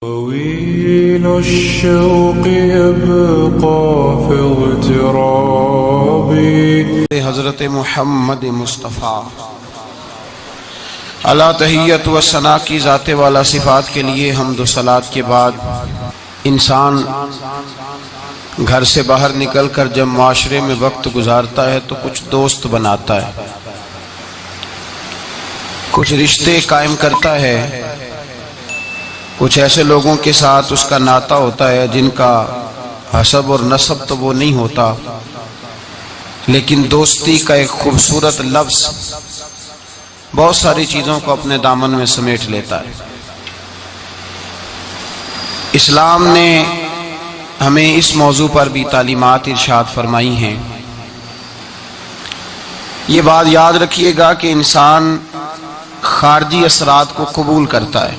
طويل الشوق يبقى في اغترابي حضرت محمد مصطفیٰ اعلیٰ تحیت و ثنا کی ذات والا صفات کے لیے حمد و صلات کے بعد انسان گھر سے باہر نکل کر جب معاشرے میں وقت گزارتا ہے تو کچھ دوست بناتا ہے، کچھ رشتے قائم کرتا ہے، کچھ ایسے لوگوں کے ساتھ اس کا ناطہ ہوتا ہے جن کا حسب اور نسب تو وہ نہیں ہوتا، لیکن دوستی کا ایک خوبصورت لفظ بہت ساری چیزوں کو اپنے دامن میں سمیٹ لیتا ہے۔ اسلام نے ہمیں اس موضوع پر بھی تعلیمات ارشاد فرمائی ہیں۔ یہ بات یاد رکھیے گا کہ انسان خارجی اثرات کو قبول کرتا ہے،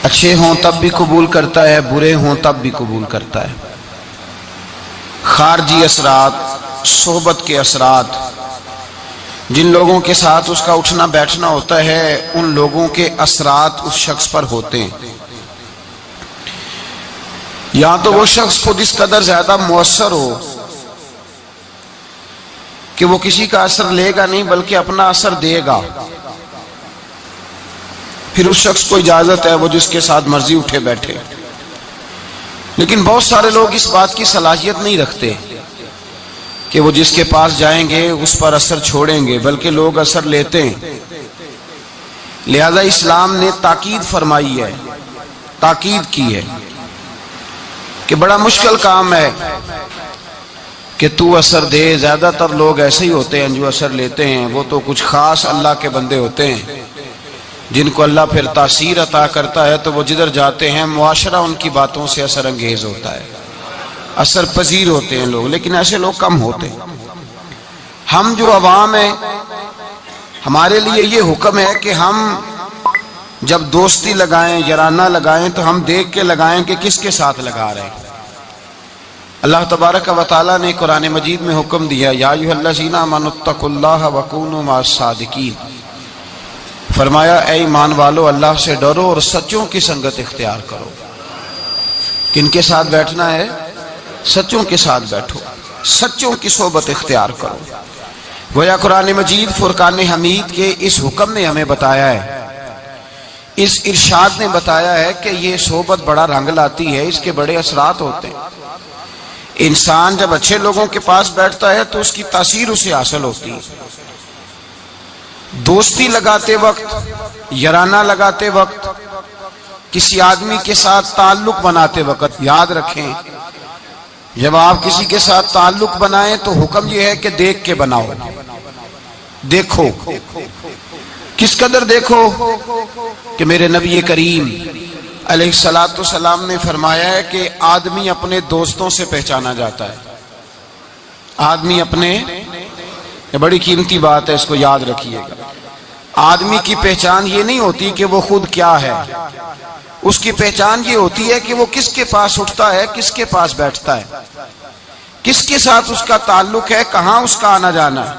اچھے ہوں تب بھی قبول کرتا ہے، برے ہوں تب بھی قبول کرتا ہے۔ خارجی اثرات، صحبت کے اثرات، جن لوگوں کے ساتھ اس کا اٹھنا بیٹھنا ہوتا ہے ان لوگوں کے اثرات اس شخص پر ہوتے ہیں۔ یا تو وہ شخص خود اس قدر زیادہ مؤثر ہو کہ وہ کسی کا اثر لے گا نہیں بلکہ اپنا اثر دے گا، پھر اس شخص کو اجازت ہے وہ جس کے ساتھ مرضی اٹھے بیٹھے۔ لیکن بہت سارے لوگ اس بات کی صلاحیت نہیں رکھتے کہ وہ جس کے پاس جائیں گے اس پر اثر چھوڑیں گے، بلکہ لوگ اثر لیتے ہیں۔ لہذا اسلام نے تاکید فرمائی ہے، تاکید کی ہے کہ بڑا مشکل کام ہے کہ تو اثر دے۔ زیادہ تر لوگ ایسے ہی ہوتے ہیں جو اثر لیتے ہیں، وہ تو کچھ خاص اللہ کے بندے ہوتے ہیں جن کو اللہ پھر تاثیر عطا کرتا ہے تو وہ جدھر جاتے ہیں معاشرہ ان کی باتوں سے اثر انگیز ہوتا ہے، اثر پذیر ہوتے ہیں لوگ، لیکن ایسے لوگ کم ہوتے ہیں۔ ہم جو عوام ہیں ہمارے لیے یہ حکم ہے کہ ہم جب دوستی لگائیں، یارانہ لگائیں تو ہم دیکھ کے لگائیں کہ کس کے ساتھ لگا رہے ہیں۔ اللہ تبارک و تعالیٰ نے قرآن مجید میں حکم دیا، یا ایھا الذین آمنوا اتقوا اللہ وکونوا مع الصادقین، فرمایا اے ایمان والو اللہ سے ڈرو اور سچوں کی سنگت اختیار کرو۔ کن کے ساتھ بیٹھنا ہے؟ سچوں کے ساتھ بیٹھو، سچوں کی صحبت اختیار کرو۔ گویا قرآن مجید فرقان حمید کے اس حکم نے ہمیں بتایا ہے، اس ارشاد نے بتایا ہے کہ یہ صحبت بڑا رنگ لاتی ہے، اس کے بڑے اثرات ہوتے ہیں۔ انسان جب اچھے لوگوں کے پاس بیٹھتا ہے تو اس کی تاثیر اسے حاصل ہوتی ہے۔ دوستی لگاتے وقت، یارانہ لگاتے وقت، کسی آدمی کے ساتھ تعلق بناتے وقت یاد رکھیں، جب آپ کسی کے ساتھ تعلق بنائیں تو حکم یہ ہے کہ دیکھ کے بناؤ۔ دیکھو، کس قدر دیکھو کہ میرے نبی کریم علیہ السلام نے فرمایا ہے کہ آدمی اپنے دوستوں سے پہچانا جاتا ہے۔ آدمی اپنے، یہ بڑی قیمتی بات ہے، اس کو یاد رکھیے گا۔ آدمی کی پہچان یہ نہیں ہوتی کہ وہ خود کیا ہے، اس کی پہچان یہ ہوتی ہے کہ وہ کس کے پاس اٹھتا ہے، کس کے پاس بیٹھتا ہے، کس کے ساتھ اس کا تعلق ہے، کہاں اس کا آنا جانا ہے۔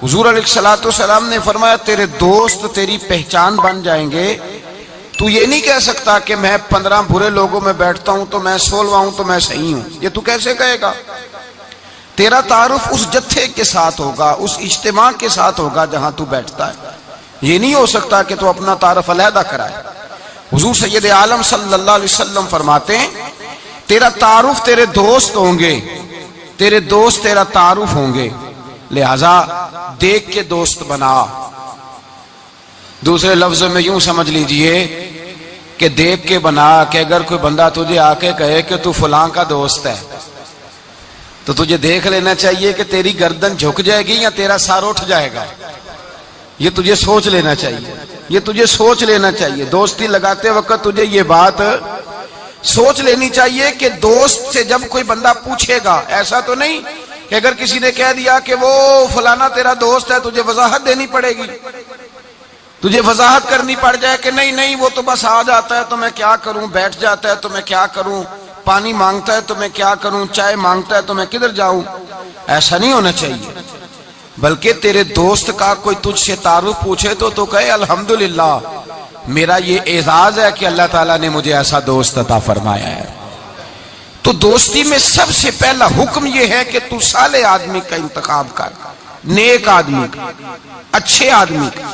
حضور علیہ السلام نے فرمایا تیرے دوست تیری پہچان بن جائیں گے۔ تو یہ نہیں کہہ سکتا کہ میں 15 برے لوگوں میں بیٹھتا ہوں تو میں 16واں ہوں تو میں صحیح ہوں، یہ تو کیسے کہے گا؟ تیرا تعارف اس جتھے کے ساتھ ہوگا، اس اجتماع کے ساتھ ہوگا جہاں تو بیٹھتا ہے۔ یہ نہیں ہو سکتا کہ تو اپنا تعارف علیحدہ کرائے۔ حضور سید عالم صلی اللہ علیہ وسلم فرماتے ہیں تیرا تعارف تیرے دوست ہوں گے، تیرے دوست تیرا تعارف ہوں گے، لہذا دیکھ کے دوست بنا۔ دوسرے لفظوں میں یوں سمجھ لیجئے کہ دیکھ کے بنا کہ اگر کوئی بندہ تجھے آ کے کہے کہ تو فلاں کا دوست ہے تو تجھے دیکھ لینا چاہیے کہ تیری گردن جھک جائے گی یا تیرا سر اٹھ جائے گا۔ یہ تجھے سوچ لینا چاہیے، یہ تجھے سوچ لینا چاہیے۔ دوستی لگاتے وقت تجھے یہ بات سوچ لینی چاہیے کہ دوست سے جب کوئی بندہ پوچھے گا، ایسا تو نہیں کہ اگر کسی نے کہہ دیا کہ وہ فلانا تیرا دوست ہے تجھے وضاحت دینی پڑے گی، تجھے وضاحت کرنی پڑ جائے کہ نہیں نہیں وہ تو بس آ جاتا ہے تو میں کیا کروں، بیٹھ جاتا ہے تو میں کیا کروں، پانی مانگتا ہے تو میں کیا کروں، چائے مانگتا ہے تو میں کدھر جاؤں۔ ایسا نہیں ہونا چاہیے، بلکہ تیرے دوست کا کوئی تجھ سے تعارف پوچھے تو کہے الحمدللہ میرا یہ اعزاز ہے کہ اللہ تعالیٰ نے مجھے ایسا دوست عطا فرمایا ہے۔ تو دوستی میں سب سے پہلا حکم یہ ہے کہ تو صالح آدمی کا انتخاب کر، نیک آدمی کا، اچھے آدمی کا۔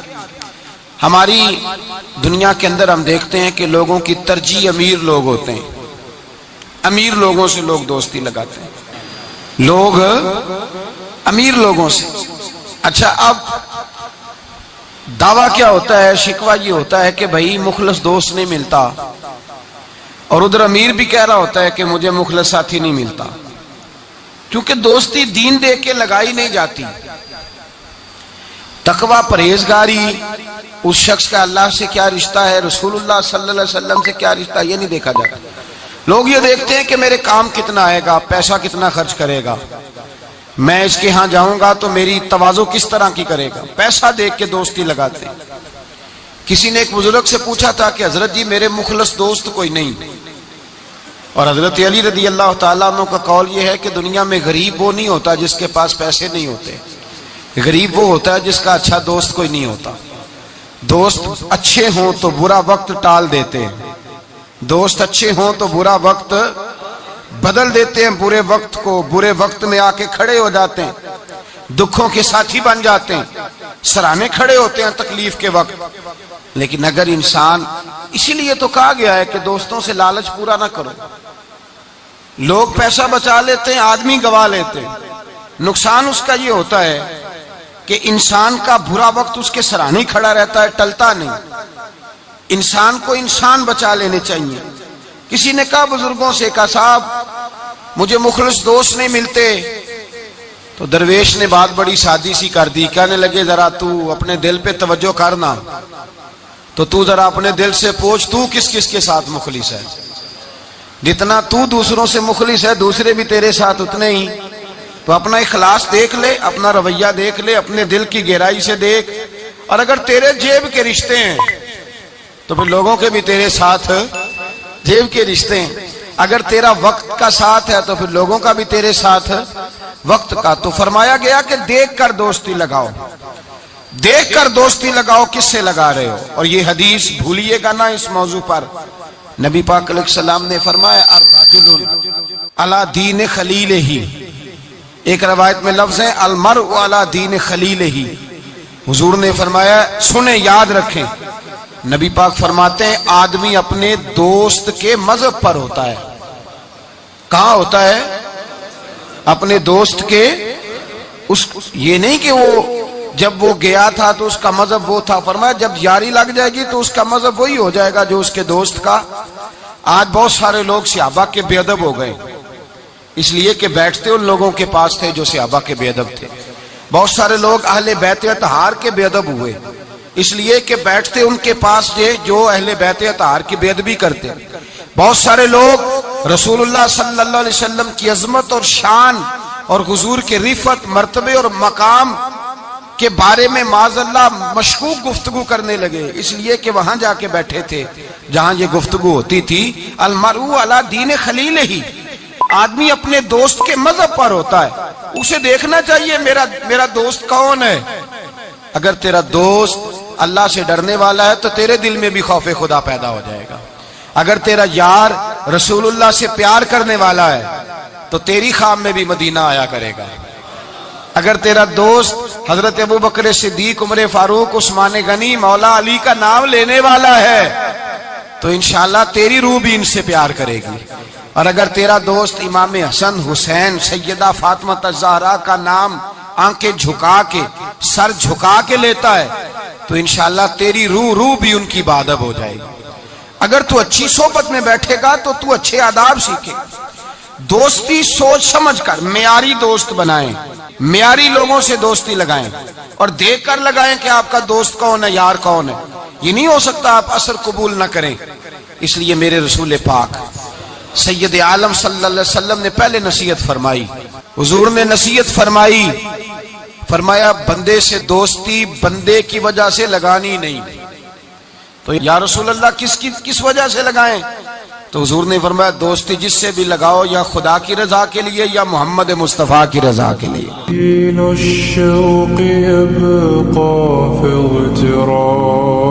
ہماری دنیا کے اندر ہم دیکھتے ہیں کہ لوگوں کی ترجیح امیر لوگ ہوتے ہیں، امیر لوگوں سے لوگ دوستی لگاتے ہیں، لوگ امیر لوگوں سے۔ اچھا، اب دعویٰ کیا ہوتا ہے، شکوہ یہ ہوتا ہے کہ بھائی مخلص دوست نہیں ملتا، اور ادھر امیر بھی کہہ رہا ہوتا ہے کہ مجھے مخلص ساتھی نہیں ملتا، کیونکہ دوستی دین دے کے لگائی نہیں جاتی۔ تقوی، پرہیزگاری، اس شخص کا اللہ سے کیا رشتہ ہے، رسول اللہ صلی اللہ علیہ وسلم سے کیا رشتہ ہے، یہ نہیں دیکھا جاتا۔ لوگ یہ دیکھتے ہیں کہ میرے کام کتنا آئے گا، پیسہ کتنا خرچ کرے گا، میں اس کے ہاں جاؤں گا تو میری تواضع کس طرح کی کرے گا، پیسہ دیکھ کے دوستی لگاتے ہیں۔ کسی نے ایک بزرگ سے پوچھا تھا کہ حضرت جی میرے مخلص دوست کوئی نہیں، اور حضرت علی رضی اللہ تعالیٰ عنہ کا قول یہ ہے کہ دنیا میں غریب وہ نہیں ہوتا جس کے پاس پیسے نہیں ہوتے، غریب وہ ہوتا ہے جس کا اچھا دوست کوئی نہیں ہوتا۔ دوست اچھے ہوں تو برا وقت ٹال دیتے ہیں، دوست اچھے ہوں تو برا وقت بدل دیتے ہیں، برے وقت کو برے وقت میں آ کے کھڑے ہو جاتے ہیں، دکھوں کے ساتھی بن جاتے ہیں، سرانے کھڑے ہوتے ہیں تکلیف کے وقت۔ لیکن اگر انسان، اسی لیے تو کہا گیا ہے کہ دوستوں سے لالچ پورا نہ کرو۔ لوگ پیسہ بچا لیتے ہیں، آدمی گوا لیتے ہیں۔ نقصان اس کا یہ ہوتا ہے کہ انسان کا برا وقت اس کے سرانے کھڑا رہتا ہے، ٹلتا نہیں۔ انسان کو انسان بچا لینے چاہیے۔ کسی نے کہا بزرگوں سے، کہا صاحب مجھے مخلص دوست نہیں ملتے، تو درویش نے بات بڑی سادی سی کر دی، کہنے لگے ذرا تو اپنے دل پہ توجہ کرنا، تو ذرا اپنے دل سے پوچھ تو کس کس کے ساتھ مخلص ہے۔ جتنا تو دوسروں سے مخلص ہے دوسرے بھی تیرے ساتھ اتنے ہی۔ تو اپنا اخلاص دیکھ لے، اپنا رویہ دیکھ لے، اپنے دل کی گہرائی سے دیکھ، اور اگر تیرے جیب کے رشتے ہیں تو پھر لوگوں کے بھی تیرے ساتھ جیب کے رشتے ہیں۔ اگر تیرا وقت کا ساتھ ہے تو پھر لوگوں کا بھی تیرے ساتھ وقت کا۔ تو فرمایا گیا کہ دیکھ کر دوستی لگاؤ، دیکھ کر دوستی لگاؤ کس سے لگا رہے ہو۔ اور یہ حدیث بھولیے گا نا اس موضوع پر، نبی پاک علیہ السلام نے فرمایا الرجل علی دین خلیلہ، ایک روایت میں لفظ ہے المرء علی دین خلیلہ۔ حضور نے فرمایا، سنیں یاد رکھیں، نبی پاک فرماتے ہیں آدمی اپنے دوست کے مذہب پر ہوتا ہے۔ کہاں ہوتا ہے؟ اپنے دوست کے، یہ نہیں کہ وہ جب وہ گیا تھا تو اس کا مذہب وہ تھا، فرمایا جب یاری لگ جائے گی تو اس کا مذہب وہی ہو جائے گا جو اس کے دوست کا۔ آج بہت سارے لوگ صحابہ کے بے ادب ہو گئے، اس لیے کہ بیٹھتے ان لوگوں کے پاس تھے جو صحابہ کے بے ادب تھے۔ بہت سارے لوگ اہل بیت اطہار کے بے ادب ہوئے، اس لیے کہ بیٹھتے ان کے پاس تھے جو اہل بیت اطہار کی بے ادبی کرتے۔ بہت سارے لوگ رسول اللہ صلی اللہ علیہ وسلم کی عظمت اور شان اور حضور کے رفعت، مرتبے اور مقام کے بارے میں معاذ اللہ مشکوک گفتگو کرنے لگے، اس لیے کہ وہاں جا کے بیٹھے تھے جہاں یہ گفتگو ہوتی تھی۔ المرء علی دین خلیلہ، آدمی اپنے دوست کے مذہب پر ہوتا ہے، اسے دیکھنا چاہیے میرا دوست کون ہے۔ اگر تیرا دوست اللہ سے ڈرنے والا ہے تو تیرے دل میں بھی خوف خدا پیدا ہو جائے گا۔ اگر تیرا یار رسول اللہ سے پیار کرنے والا ہے تو تیری خواب میں بھی مدینہ آیا کرے گا۔ اگر تیرا دوست حضرت ابو بکر صدیق، عمر فاروق، عثمان غنی، مولا علی کا نام لینے والا ہے تو انشاءاللہ تیری روح بھی ان سے پیار کرے گی۔ اور اگر تیرا دوست امام حسن، حسین، سیدہ فاطمہ الزہرا کا نام آنکھیں جھکا کے، سر جھکا کے لیتا ہے تو انشاءاللہ تیری روح بھی ان کی بادب ہو جائے گی۔ اگر تو اچھی صحبت میں بیٹھے گا تو تو اچھے آداب سیکھے۔ دوستی سوچ سمجھ کر معیاری دوست بنائیں، معیاری لوگوں سے دوستی لگائیں، اور دیکھ کر لگائیں کہ آپ کا دوست کون ہے، یار کون ہے۔ یہ نہیں ہو سکتا آپ اثر قبول نہ کریں۔ اس لیے میرے رسول پاک سید عالم صلی اللہ علیہ وسلم نے پہلے نصیحت فرمائی، حضور نے نصیحت فرمایا بندے سے دوستی بندے کی وجہ سے لگانی نہیں۔ تو یا رسول اللہ کس وجہ سے لگائیں؟ تو حضور نے فرمایا دوستی جس سے بھی لگاؤ یا خدا کی رضا کے لیے یا محمد مصطفیٰ کی رضا کے لیے۔ دين الشوق يبقى في اغترابي